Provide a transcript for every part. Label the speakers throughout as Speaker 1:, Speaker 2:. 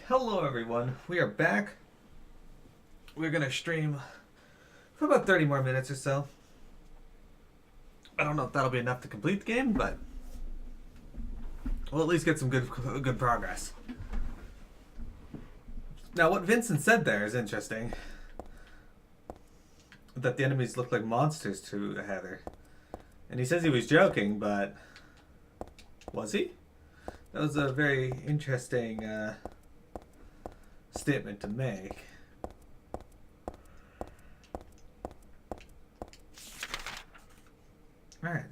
Speaker 1: Hello everyone, we are back. We're gonna stream for about 30 more minutes or so. I don't know if that'll be enough to complete the game, but we'll at least get some good progress. Now what Vincent said there is interesting. That the enemies look like monsters to Heather. And he says he was joking, but was he? That was a very interesting statement to make. Alright.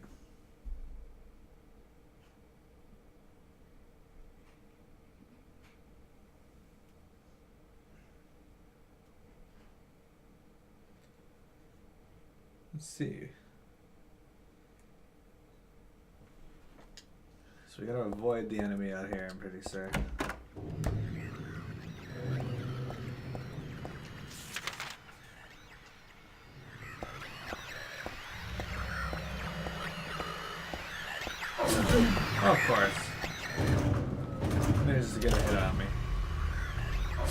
Speaker 1: Let's see. So we gotta avoid the enemy out here, I'm pretty certain. Of course. Manages to get a hit on me. How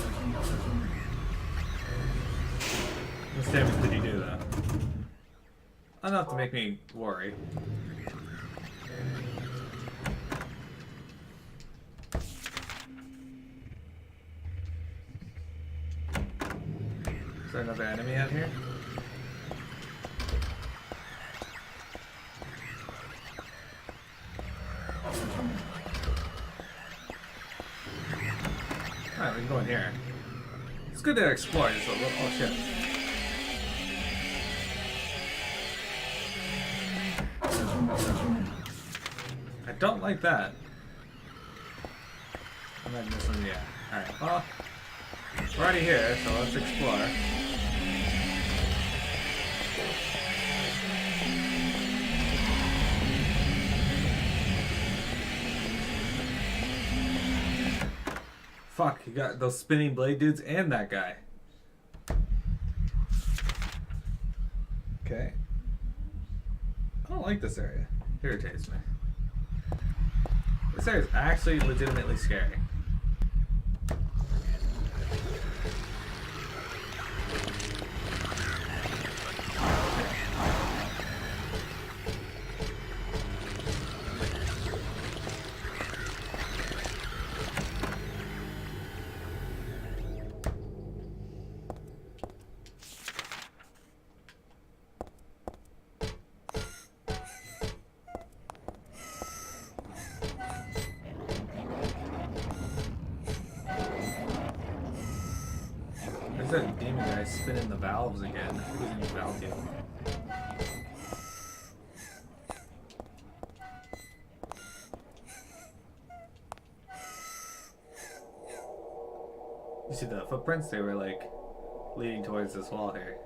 Speaker 1: much damage did he do, though? Enough to make me worry. Is there another enemy out here? Alright, we can go in here. It's good to explore this little. Oh shit. I don't like that. I'm not missing yet. Alright, well, we're already here, so let's explore. Fuck, you got those spinning blade dudes and that guy. Okay. I don't like this area. It irritates me. This area is actually legitimately scary. There's that demon guy spinning the valves again. I think he's in the valve deal. You see the footprints? They were like leading towards this wall here.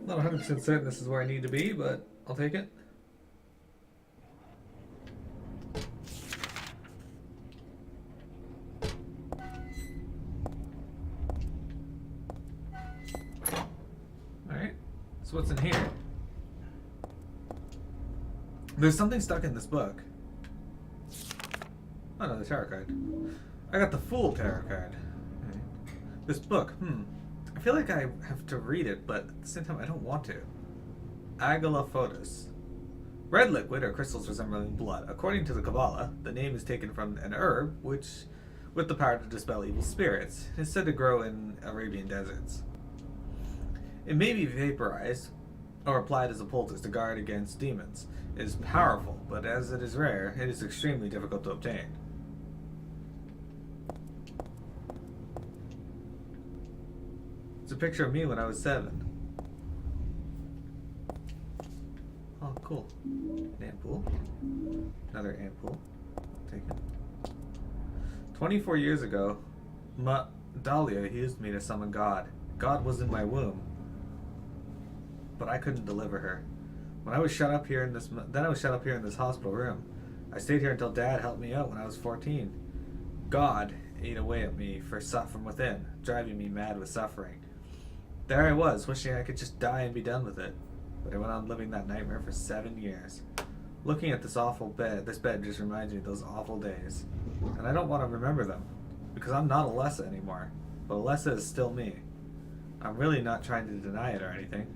Speaker 1: Not 100% certain this is where I need to be, but I'll take it. Alright, so what's in here? There's something stuck in this book. Oh no, the tarot card. I got the Fool tarot card. Right. This book, I feel like I have to read it, but at the same time I don't want to. Agolaphotos. Red liquid or crystals resembling blood. According to the Kabbalah, the name is taken from an herb which, with the power to dispel evil spirits, is said to grow in Arabian deserts. It may be vaporized or applied as a poultice to guard against demons. It is powerful, but as it is rare, it is extremely difficult to obtain. It's a picture of me when I was 7. Oh, cool. An ampoule. Another ampoule. I'll take it. 24 years ago, Dahlia used me to summon God. God was in my womb, but I couldn't deliver her. When I was shut up here in this, then I was shut up here in this hospital room. I stayed here until Dad helped me out when I was 14. God ate away at me from within, driving me mad with suffering. There I was, wishing I could just die and be done with it. but I went on living that nightmare for 7 years. Looking at this awful bed, this bed just reminds me of those awful days. And I don't want to remember them, because I'm not Alessa anymore. But Alessa is still me. I'm really not trying to deny it or anything.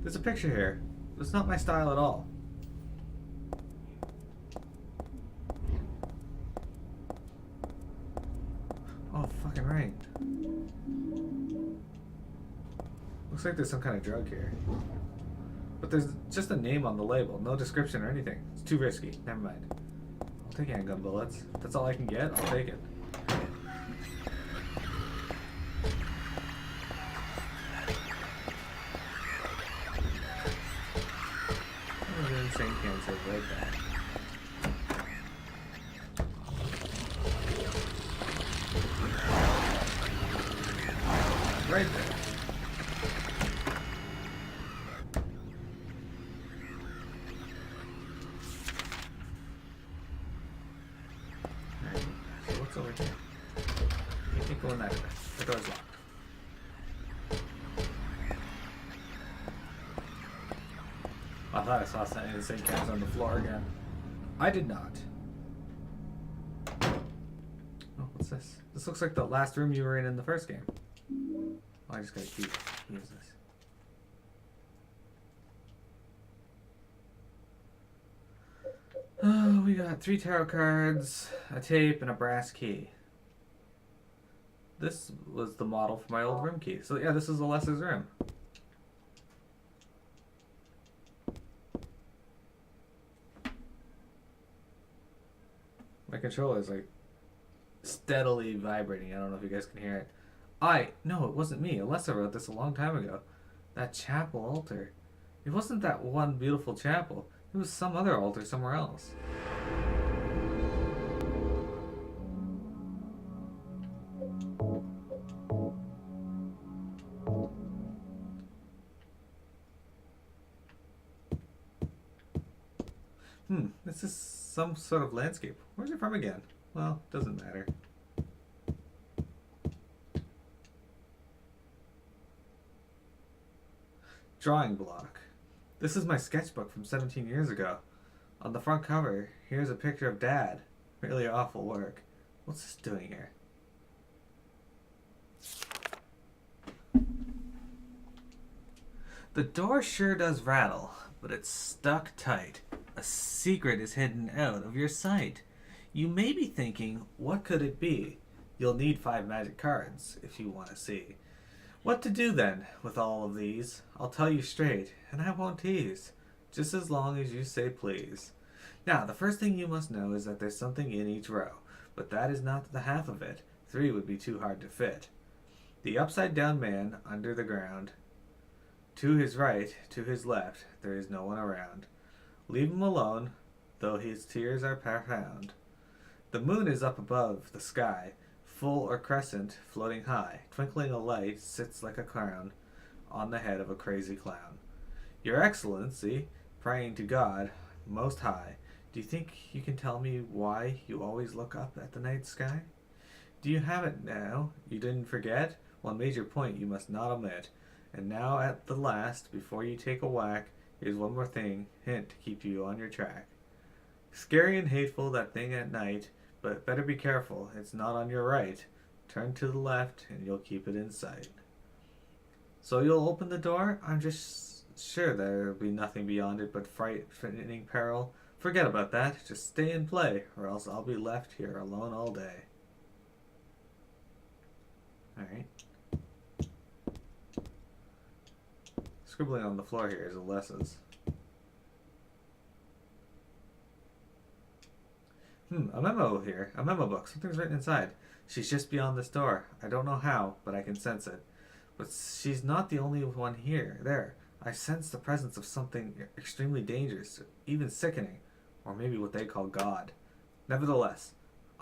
Speaker 1: There's a picture here. It's not my style at all. Oh, fucking right. Looks like there's some kind of drug here. But there's just a name on the label, no description or anything. It's too risky. Never mind. I'll take handgun bullets. If that's all I can get, I'll take it. Oh, the insane cancer right there. Right there. Alright, so what's over here? You can't go in that way. The door's locked. I thought I saw some insane cats on the floor again. I did not. Oh, what's this? This looks like the last room you were in the first game. Oh, I just gotta keep use this. Oh, we got 3 tarot cards, a tape, and a brass key. This was the model for my old room key. So yeah, this is Alessa's room. My controller is like steadily vibrating. I don't know if you guys can hear it. No, it wasn't me. Alessa wrote this a long time ago. That chapel altar. It wasn't that one beautiful chapel. It was some other altar somewhere else. This is some sort of landscape. Where's it from again? Well, doesn't matter. Drawing block. This is my sketchbook from 17 years ago. On the front cover, here's a picture of Dad. Really awful work. What's this doing here? The door sure does rattle, but it's stuck tight. A secret is hidden out of your sight. You may be thinking, what could it be? You'll need 5 magic cards if you want to see. What to do then with all of these? I'll tell you straight, and I won't tease. Just as long as you say please. Now, the first thing you must know is that there's something in each row, but that is not the half of it. 3 would be too hard to fit. The upside down man under the ground. To his right, to his left, there is no one around. Leave him alone, though his tears are profound. The moon is up above the sky, full or crescent, floating high. Twinkling a light sits like a crown on the head of a crazy clown. Your Excellency, praying to God most high, do you think you can tell me why you always look up at the night sky? Do you have it now? You didn't forget? One major point you must not omit. And now at the last, before you take a whack, here's one more hint to keep you on your track. Scary and hateful, that thing at night, but better be careful, it's not on your right. Turn to the left, and you'll keep it in sight. So you'll open the door? I'm just sure there'll be nothing beyond it but frightening peril. Forget about that, just stay and play, or else I'll be left here alone all day. Alright. Scribbling on the floor here is Alessa's. A memo here. A memo book. Something's written inside. She's just beyond this door. I don't know how, but I can sense it. But she's not the only one here. There. I sense the presence of something extremely dangerous, even sickening. Or maybe what they call God. Nevertheless,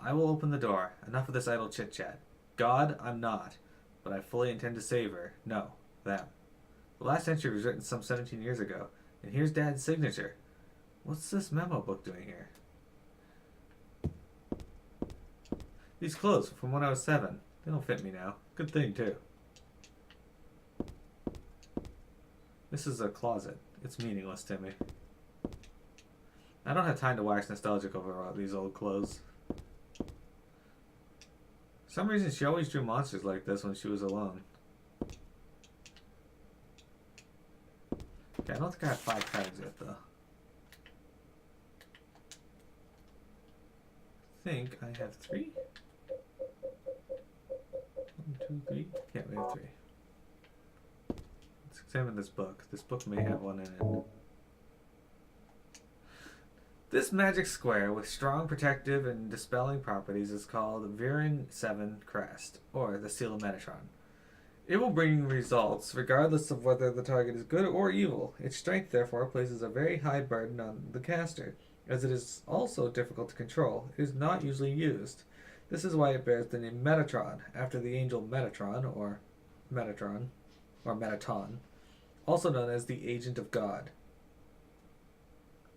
Speaker 1: I will open the door. Enough of this idle chit-chat. God, I'm not. But I fully intend to save her. No, them. The last entry was written some 17 years ago. And here's Dad's signature. What's this memo book doing here? These clothes from when I was 7. They don't fit me now. Good thing, too. This is a closet. It's meaningless to me. I don't have time to wax nostalgic over all these old clothes. For some reason, she always drew monsters like this when she was alone. Okay, I don't think I have 5 cards yet, though. I think I have 3. 1, 2, 3. Yeah, we have 3. Let's examine this book. This book may have one in it. This magic square with strong protective and dispelling properties is called Viren 7 Crest, or the Seal of Metatron. It will bring results regardless of whether the target is good or evil. Its strength, therefore, places a very high burden on the caster, as it is also difficult to control. It is not usually used. This is why it bears the name Metatron, after the angel Metatron, or Metaton, also known as the Agent of God.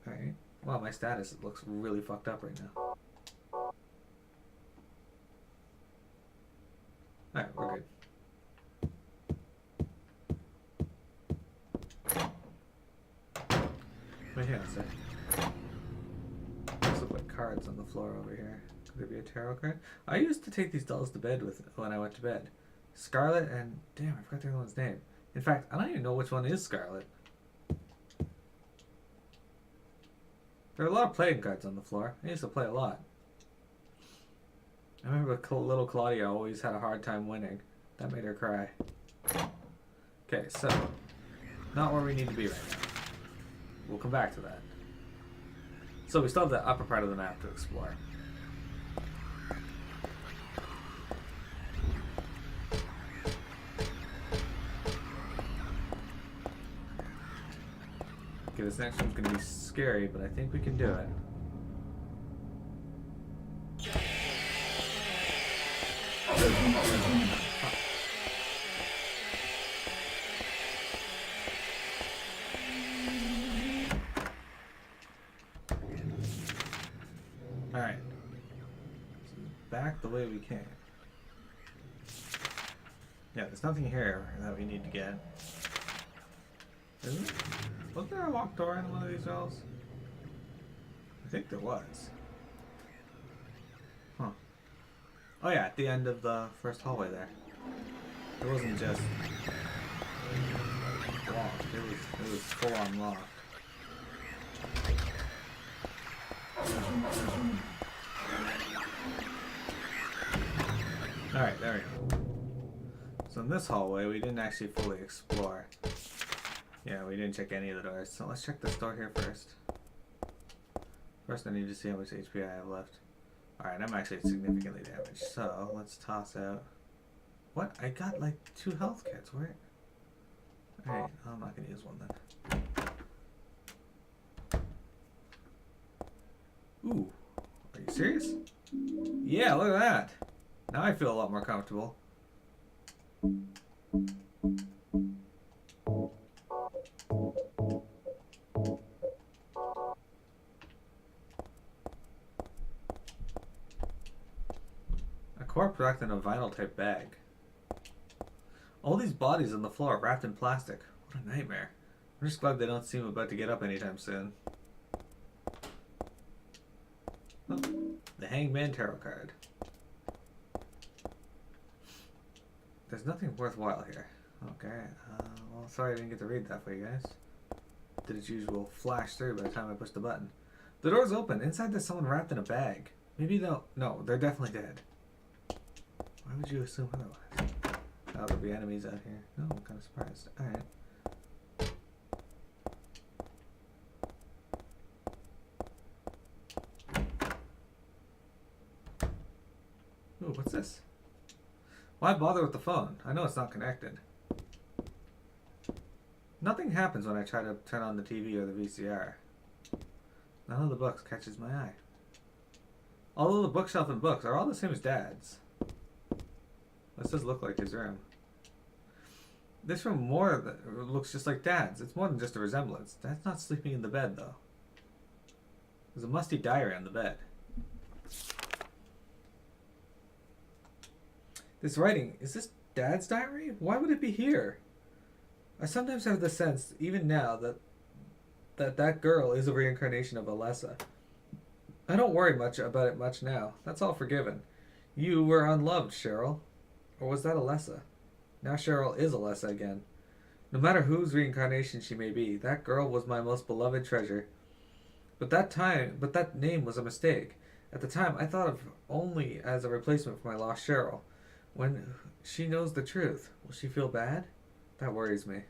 Speaker 1: Alright. Wow, my status looks really fucked up right now. Alright, we're good. Wait, hang on a sec. These look like cards on the floor over here. Could there be a tarot card? I used to take these dolls to bed with when I went to bed. Scarlet and... Damn, I forgot the other one's name. In fact, I don't even know which one is Scarlet. There are a lot of playing cards on the floor. I used to play a lot. I remember little Claudia always had a hard time winning. That made her cry. Okay, so... Not where we need to be right now. We'll come back to that. So we still have the upper part of the map to explore. Okay, this next one's going to be scary, but I think we can do it. Alright. Back the way we came. Yeah, there's nothing here that we need to get. Isn't there? Was there a locked door in one of these cells? I think there was. Huh. Oh yeah, at the end of the first hallway there. It wasn't just locked, it was full on locked. Alright, there we go. So in this hallway we didn't actually fully explore. Yeah, we didn't check any of the doors, so let's check this door here first. First I need to see how much HP I have left. Alright, I'm actually significantly damaged, so let's toss out... What? I got like 2 health kits, where? Alright, I'm not gonna use one then. Ooh, are you serious? Yeah, look at that! Now I feel a lot more comfortable. A corpse wrapped in a vinyl type bag. All these bodies on the floor wrapped in plastic. What a nightmare. I'm just glad they don't seem about to get up anytime soon. Oh, the Hangman Tarot card. There's nothing worthwhile here. Okay, well, sorry I didn't get to read that for you guys. Did its usual flash through by the time I pushed the button. The door's open. Inside there's someone wrapped in a bag. Maybe they'll... No, they're definitely dead. Why would you assume otherwise? Oh, there'll be enemies out here. No, I'm kind of surprised. Alright. Ooh, what's this? Why bother with the phone? I know it's not connected. Nothing happens when I try to turn on the TV or the VCR. None of the books catches my eye. Although the bookshelf and books are all the same as Dad's. This does look like his room. This room looks just like Dad's. It's more than just a resemblance. Dad's not sleeping in the bed, though. There's a musty diary on the bed. This writing, is this Dad's diary? Why would it be here? I sometimes have the sense, even now, that girl is a reincarnation of Alessa. I don't worry much about it much now. That's all forgiven. You were unloved, Cheryl. Or was that Alessa? Now Cheryl is Alessa again. No matter whose reincarnation she may be, that girl was my most beloved treasure. But that name was a mistake. At the time, I thought of her only as a replacement for my lost Cheryl. When she knows the truth, will she feel bad? That worries me.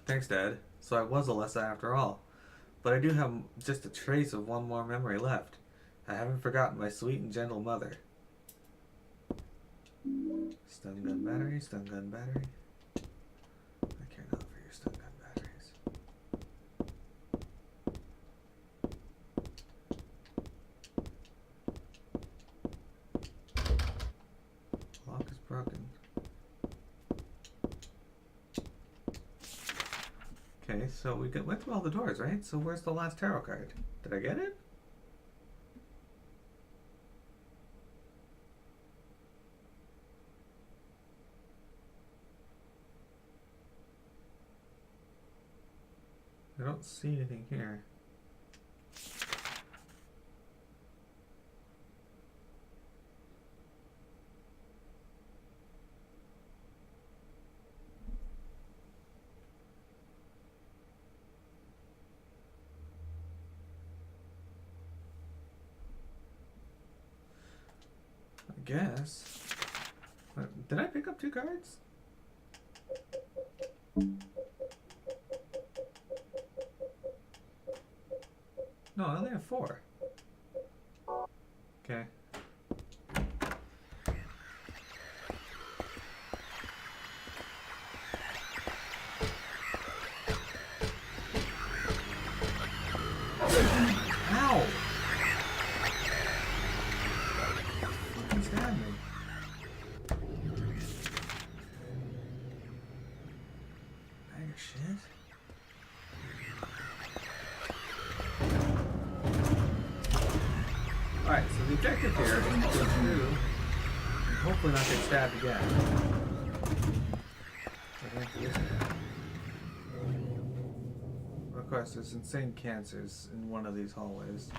Speaker 1: Thanks, Dad. So I was Alessa after all. But I do have just a trace of one more memory left. I haven't forgotten my sweet and gentle mother. Stun gun battery, stun gun battery. I care not for your stun gun batteries. Lock is broken. Okay, so we went through all the doors, right? So where's the last tarot card? Did I get it? I don't see anything here. I guess. Did I pick up 2 cards? No, I only have 4. Okay. Ow! Fucking stabbed me. Bag of shit. Alright, so the objective here is to go through and hopefully not get stabbed again. Of course, there's insane cancers in one of these hallways.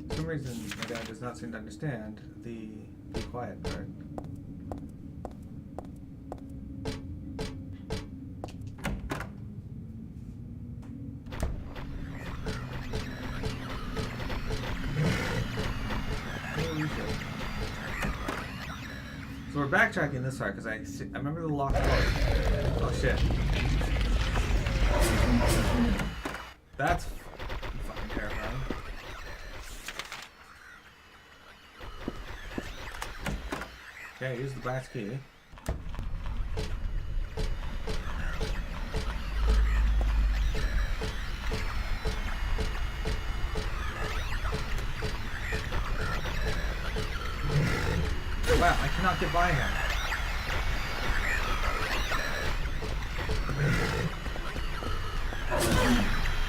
Speaker 1: For some reason, my dad does not seem to understand the be quiet part. So we're backtracking this far because I remember the locked door. Oh shit. That's fucking terrifying. Okay, use the brass key. Wow, I cannot get by him.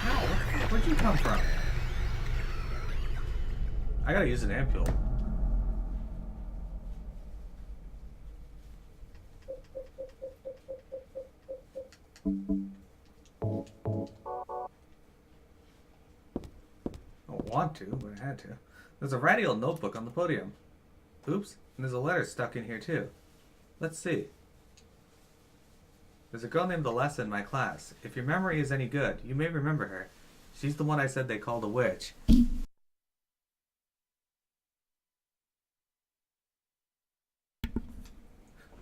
Speaker 1: Ow, where'd you come from? I gotta use an ampule. I don't want to, but I had to. There's a ratty old notebook on the podium. Oops, and there's a letter stuck in here too. Let's see. There's a girl named Alessa in my class. If your memory is any good, you may remember her. She's the one I said they called a witch.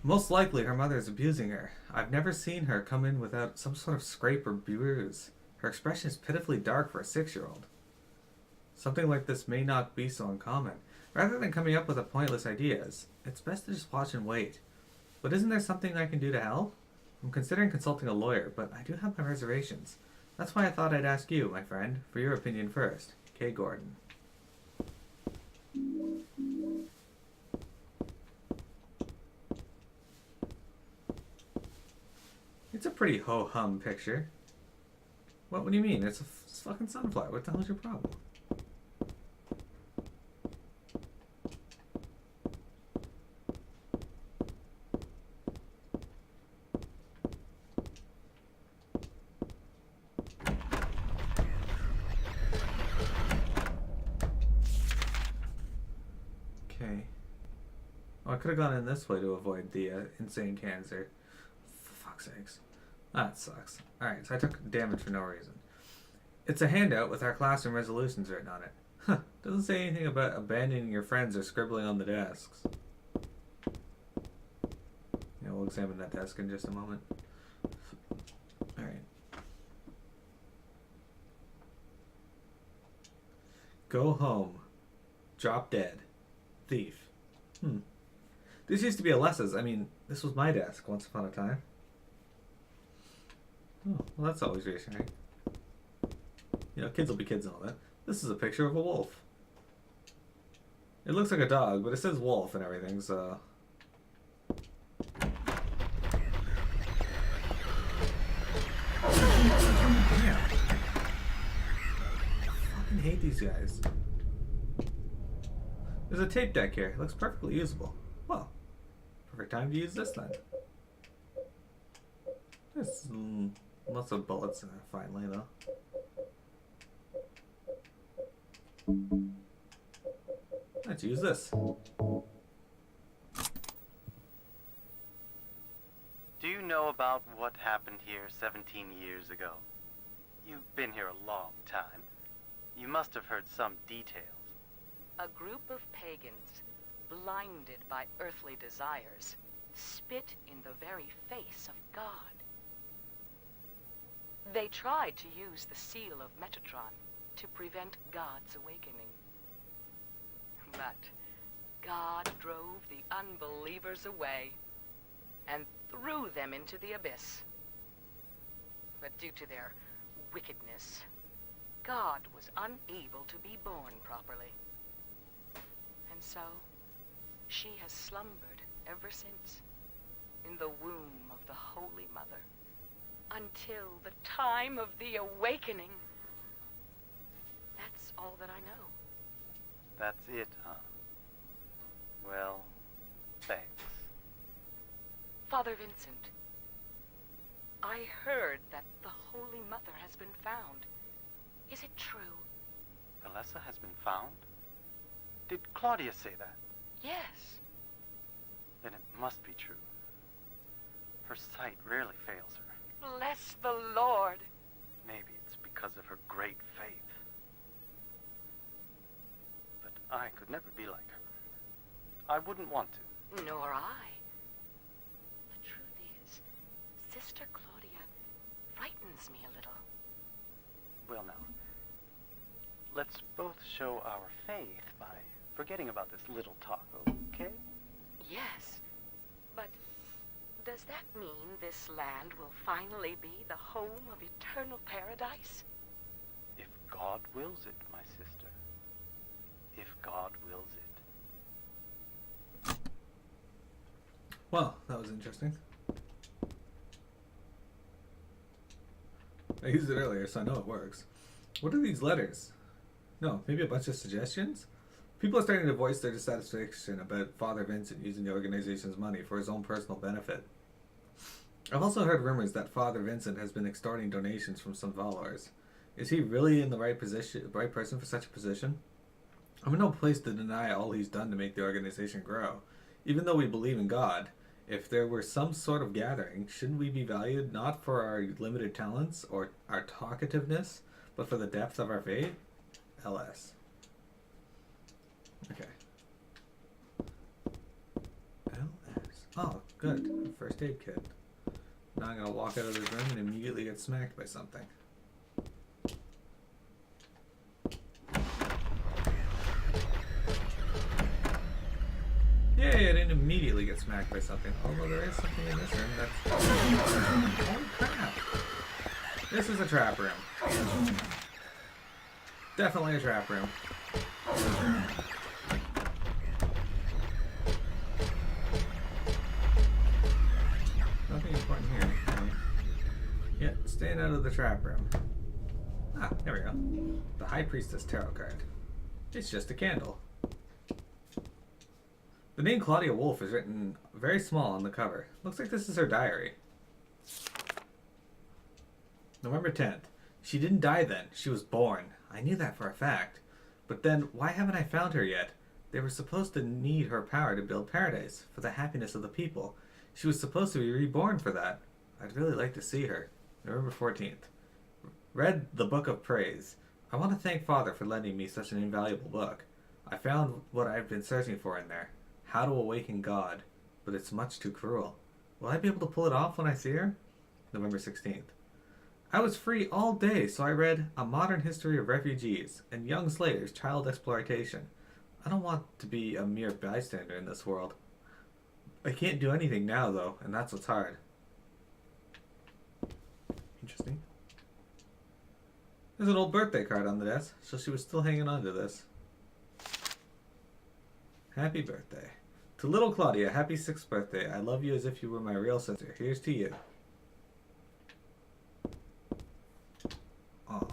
Speaker 1: Most likely her mother is abusing her. I've never seen her come in without some sort of scrape or bruise. Her expression is pitifully dark for a 6-year-old. Something like this may not be so uncommon. Rather than coming up with pointless ideas, it's best to just watch and wait. But isn't there something I can do to help? I'm considering consulting a lawyer, but I do have my reservations. That's why I thought I'd ask you, my friend, for your opinion first. K. Gordon. It's a pretty ho-hum picture. What do you mean? It's a fucking sunflower. What the hell's your problem? Okay. Oh, I could have gone in this way to avoid the insane cancer. For fuck's sakes. That sucks. Alright, so I took damage for no reason. It's a handout with our classroom resolutions written on it. Huh. Doesn't say anything about abandoning your friends or scribbling on the desks. Yeah, we'll examine that desk in just a moment. Alright. Go home. Drop dead. Thief. This used to be Alessa's. I mean, this was my desk once upon a time. Oh, well, that's always reassuring. You know, kids will be kids and all that. This is a picture of a wolf. It looks like a dog, but it says wolf and everything, so... Damn. I fucking hate these guys. There's a tape deck here. It looks perfectly usable. Well, perfect time to use this then. There's lots of bullets in there finally, though. Let's use this.
Speaker 2: Do you know about what happened here 17 years ago? You've been here a long time. You must have heard some details.
Speaker 3: A group of pagans, blinded by earthly desires, spit in the very face of God. They tried to use the seal of Metatron to prevent God's awakening. But God drove the unbelievers away and threw them into the abyss. But due to their wickedness, God was unable to be born properly. And so, she has slumbered ever since, in the womb of the Holy Mother, until the time of the awakening. That's all that I know.
Speaker 2: That's it, huh? Well, thanks.
Speaker 3: Father Vincent, I heard that the Holy Mother has been found. Is it true?
Speaker 2: Alessa has been found? Did Claudia say that?
Speaker 3: Yes.
Speaker 2: Then it must be true. Her sight rarely fails her.
Speaker 3: Bless the Lord.
Speaker 2: Maybe it's because of her great faith. But I could never be like her. I wouldn't want to.
Speaker 3: Nor I. The truth is, Sister Claudia frightens me a little.
Speaker 2: Well now, let's both show our faith by forgetting about this little talk, okay?
Speaker 3: Yes, but does that mean this land will finally be the home of eternal paradise?
Speaker 2: If God wills it, my sister. If God wills it.
Speaker 1: Well, that was interesting. I used it earlier, so I know it works. What are these letters? No, maybe a bunch of suggestions? People are starting to voice their dissatisfaction about Father Vincent using the organization's money for his own personal benefit. I've also heard rumors that Father Vincent has been extorting donations from some followers. Is he really in the right person for such a position? I'm in no place to deny all he's done to make the organization grow. Even though we believe in God, if there were some sort of gathering, shouldn't we be valued not for our limited talents or our talkativeness, but for the depth of our faith? LS. Okay. LS. Oh, good. First aid kit. Now I'm gonna walk out of this room and immediately get smacked by something. Yay, I didn't immediately get smacked by something. Although there is something in this room that's... Holy crap! This is a trap room. Definitely a trap room. Nothing important here. Yeah, staying out of the trap room. Ah, there we go. The High Priestess Tarot card. It's just a candle. The name Claudia Wolf is written very small on the cover. Looks like this is her diary. November 10th. She didn't die then. She was born. I knew that for a fact. But then, why haven't I found her yet? They were supposed to need her power to build paradise, for the happiness of the people. She was supposed to be reborn for that. I'd really like to see her. November 14th. Read the Book of Praise. I want to thank Father for lending me such an invaluable book. I found what I've been searching for in there. How to awaken God. But it's much too cruel. Will I be able to pull it off when I see her? November 16th. I was free all day, so I read A Modern History of Refugees and Young Slayers' Child Exploitation. I don't want to be a mere bystander in this world. I can't do anything now, though, and that's what's hard. Interesting. There's an old birthday card on the desk, so she was still hanging on to this. Happy birthday. To little Claudia, happy 6th birthday. I love you as if you were my real sister. Here's to you. Aw.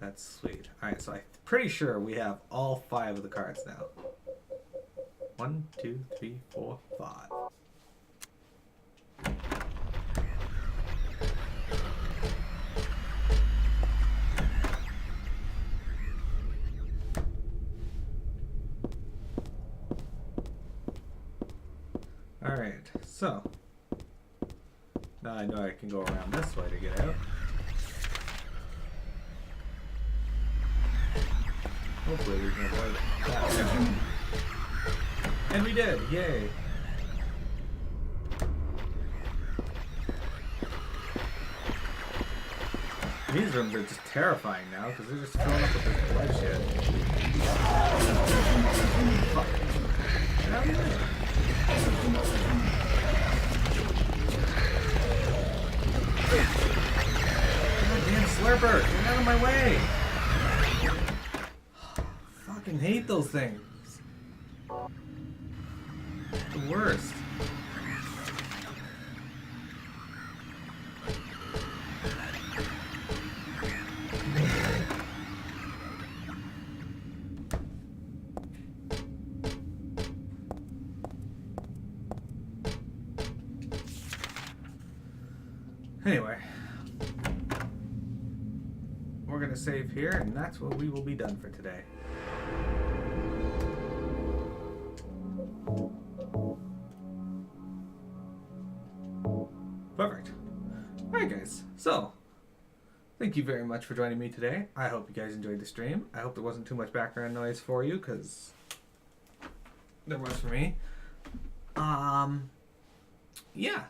Speaker 1: That's sweet. Alright, so I'm pretty sure we have all 5 of the cards now. 1, 2, 3, 4, 5. Alright, so now I know I can go around this way to get out. Hopefully we can avoid that. And we did! Yay! These rooms are just terrifying now because they're just filling up with this bloodshed. Fuck. Get out of here! Goddamn slurper! Get out of my way! Fucking hate those things. The worst. Anyway, we're gonna save here, and that's what we will be done for today. Perfect. Alright guys, so thank you very much for joining me today. I hope you guys enjoyed the stream. I hope there wasn't too much background noise for you, because there was for me. Yeah.